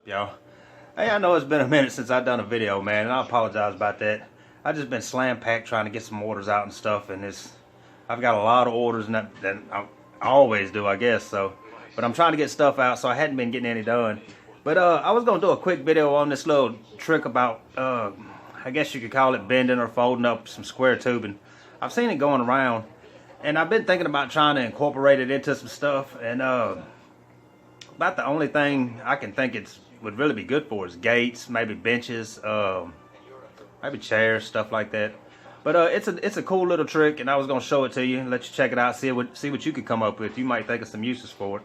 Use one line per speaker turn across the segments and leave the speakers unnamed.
Yo, hey, I know it's been a minute since I've done a video, man, and I apologize about that. I've just been slam packed trying to get some orders out and stuff, and I've got a lot of orders and that I always do, I guess. So, but I'm trying to get stuff out, so I hadn't been getting any done. But I was gonna do a quick video on this little trick about I guess you could call it bending or folding up some square tubing. I've seen it going around, and I've been thinking about trying to incorporate it into some stuff, and about the only thing I can think would really be good for is gates, maybe benches, maybe chairs, stuff like that. But it's a cool little trick, and I was gonna show it to you and let you check it out, see what you could come up with. You might think of some uses for it.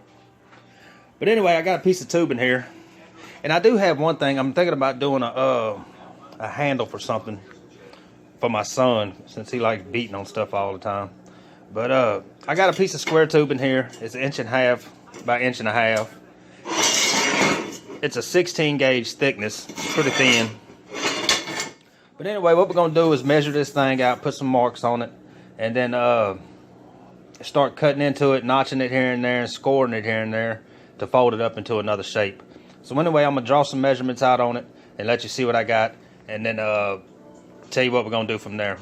But anyway, I got a piece of tubing here, and I do have one thing. I'm thinking about doing a handle for something for my son, since he likes beating on stuff all the time. But I got a piece of square tubing here. It's 1.5 inches by 1.5 inches. It's a 16 gauge thickness, pretty thin. But anyway, what we're gonna do is measure this thing out, put some marks on it, and then start cutting into it, notching it here and there, and scoring it here and there to fold it up into another shape. So anyway, I'm gonna draw some measurements out on it and let you see what I got, and then tell you what we're gonna do from there.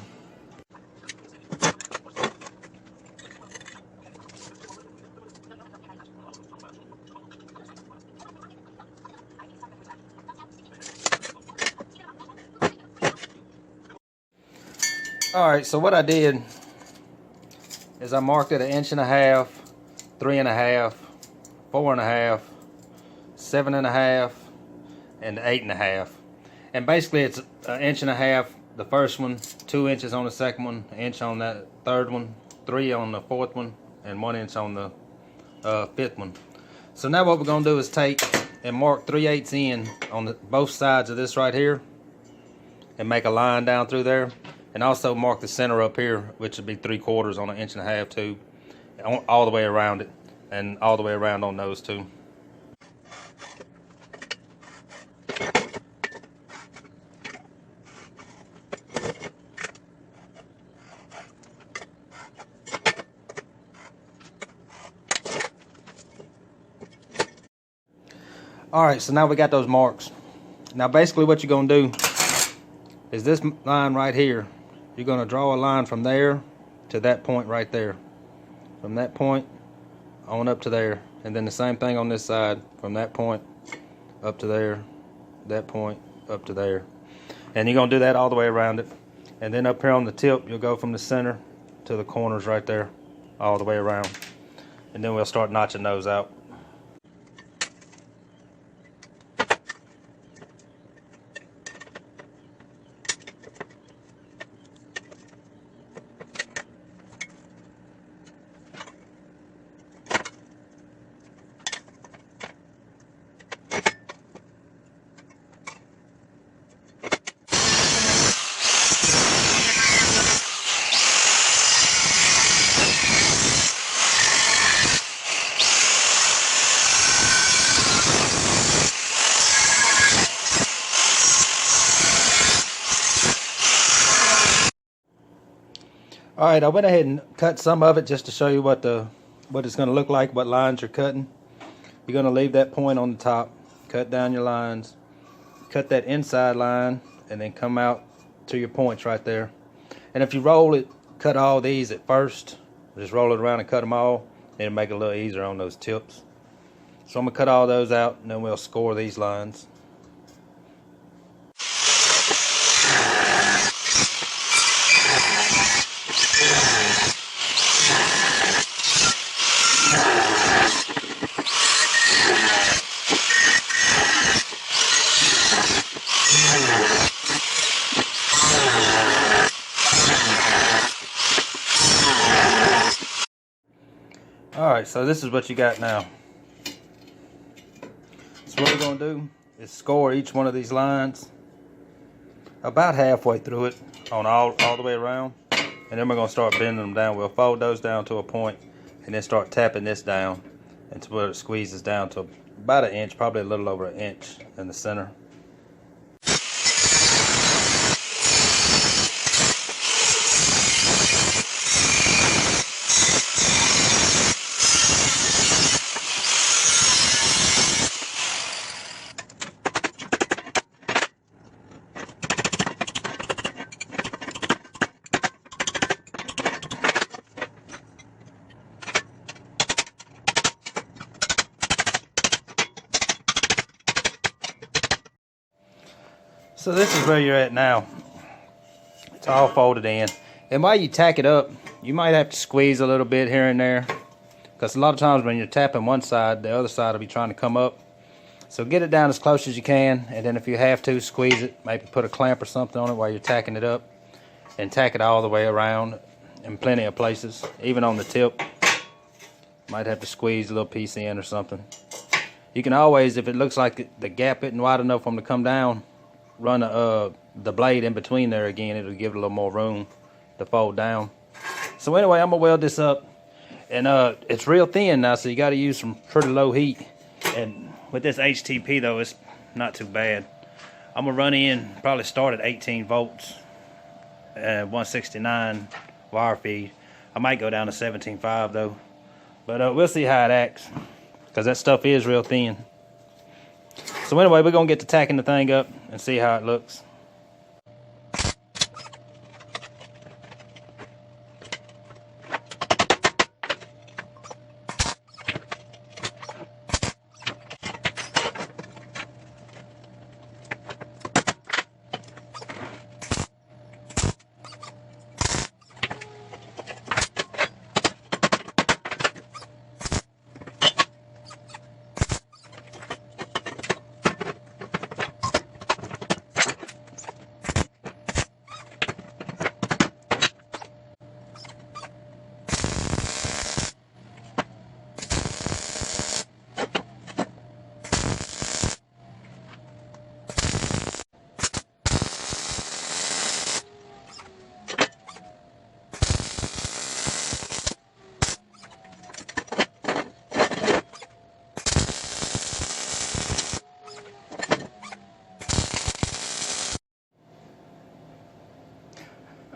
Alright, so what I did is I marked it 1.5 inches, 3.5 inches, 4.5 inches, 7.5 inches, and 8.5 inches. And basically it's 1.5 inches the first one, 2 inches on the second one, 1 inch on that third one, 3 on the fourth one, and 1 inch on the fifth one. So now what we're going to do is take and mark 3/8 in on both sides of this right here, and make a line down through there. And also mark the center up here, which would be 3/4 on an 1.5 inch tube, all the way around it, and all the way around on those two. Alright, so now we got those marks. Now basically what you're going to do is this line right here. You're going to draw a line from there to that point right there. From that point on up to there. And then the same thing on this side. From that point up to there. That point up to there. And you're going to do that all the way around it. And then up here on the tip, you'll go from the center to the corners right there. All the way around. And then we'll start notching those out. Alright, I went ahead and cut some of it just to show you what it's going to look like, what lines you're cutting. You're going to leave that point on the top, cut down your lines, cut that inside line, and then come out to your points right there. And if you roll it, cut all these at first, just roll it around and cut them all, it'll make it a little easier on those tips. So I'm going to cut all those out, and then we'll score these lines. Alright, so this is what you got now. So what we're going to do is score each one of these lines about halfway through it on all the way around. And then we're going to start bending them down. We'll fold those down to a point and then start tapping this down until it squeezes down to about 1 inch, probably a little over 1 inch in the center. So this is where you're at now. It's all folded in. And while you tack it up, you might have to squeeze a little bit here and there, because a lot of times when you're tapping one side, the other side will be trying to come up. So get it down as close as you can, and then if you have to, squeeze it. Maybe put a clamp or something on it while you're tacking it up, and tack it all the way around in plenty of places, even on the tip. Might have to squeeze a little piece in or something. You can always, if it looks like the gap isn't wide enough for them to come down, run the blade in between there again. It'll give it a little more room to fold down. So anyway, I'm gonna weld this up, and it's real thin now, so you got to use some pretty low heat. And with this HTP though, it's not too bad. I'm gonna run in, probably start at 18 volts, 169 wire feed. I might go down to 17.5 though, but we'll see how it acts, because that stuff is real thin. So anyway, we're gonna get to tacking the thing up and see how it looks.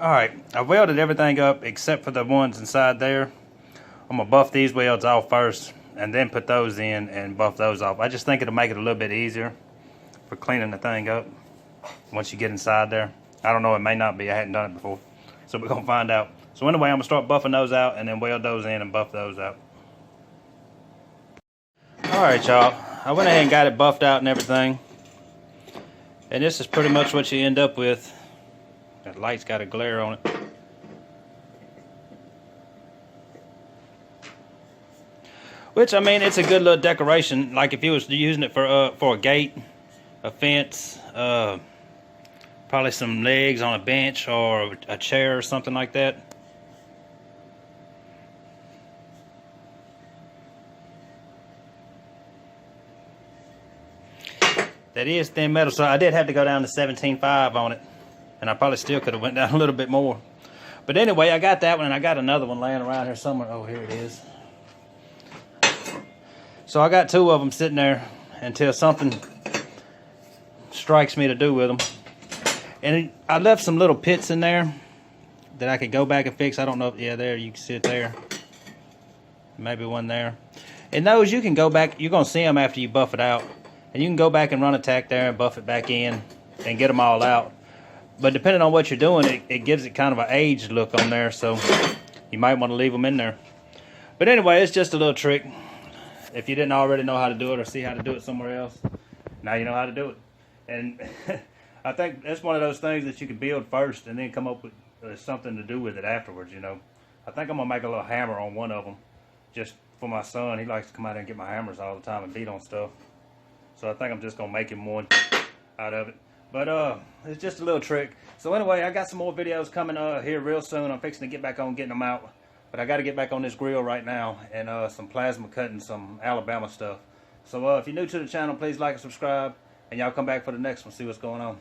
Alright, I welded everything up except for the ones inside there. I'm going to buff these welds off first and then put those in and buff those off. I just think it'll make it a little bit easier for cleaning the thing up once you get inside there. I don't know, it may not be. I hadn't done it before. So we're going to find out. So anyway, I'm going to start buffing those out and then weld those in and buff those out. Alright y'all, I went ahead and got it buffed out and everything. And this is pretty much what you end up with. That light's got a glare on it. Which, I mean, it's a good little decoration. Like if you was using it for a gate, a fence, probably some legs on a bench or a chair or something like that. That is thin metal, so I did have to go down to 17.5 on it. And I probably still could have went down a little bit more. But anyway, I got that one, and I got another one laying around here somewhere. Oh, here it is. So I got two of them sitting there until something strikes me to do with them. And I left some little pits in there that I could go back and fix. I don't know if, yeah, there, you can see it there. Maybe one there. And those, you can go back, you're going to see them after you buff it out. And you can go back and run a tack there and buff it back in and get them all out. But depending on what you're doing, it gives it kind of an aged look on there, so you might want to leave them in there. But anyway, it's just a little trick. If you didn't already know how to do it or see how to do it somewhere else, now you know how to do it. And I think that's one of those things that you can build first and then come up with something to do with it afterwards, you know. I think I'm going to make a little hammer on one of them just for my son. He likes to come out and get my hammers all the time and beat on stuff. So I think I'm just going to make him one out of it. But it's just a little trick. So anyway, I got some more videos coming here real soon. I'm fixing to get back on getting them out. But I got to get back on this grill right now. And some plasma cutting, some Alabama stuff. So if you're new to the channel, please like and subscribe. And y'all come back for the next one, see what's going on.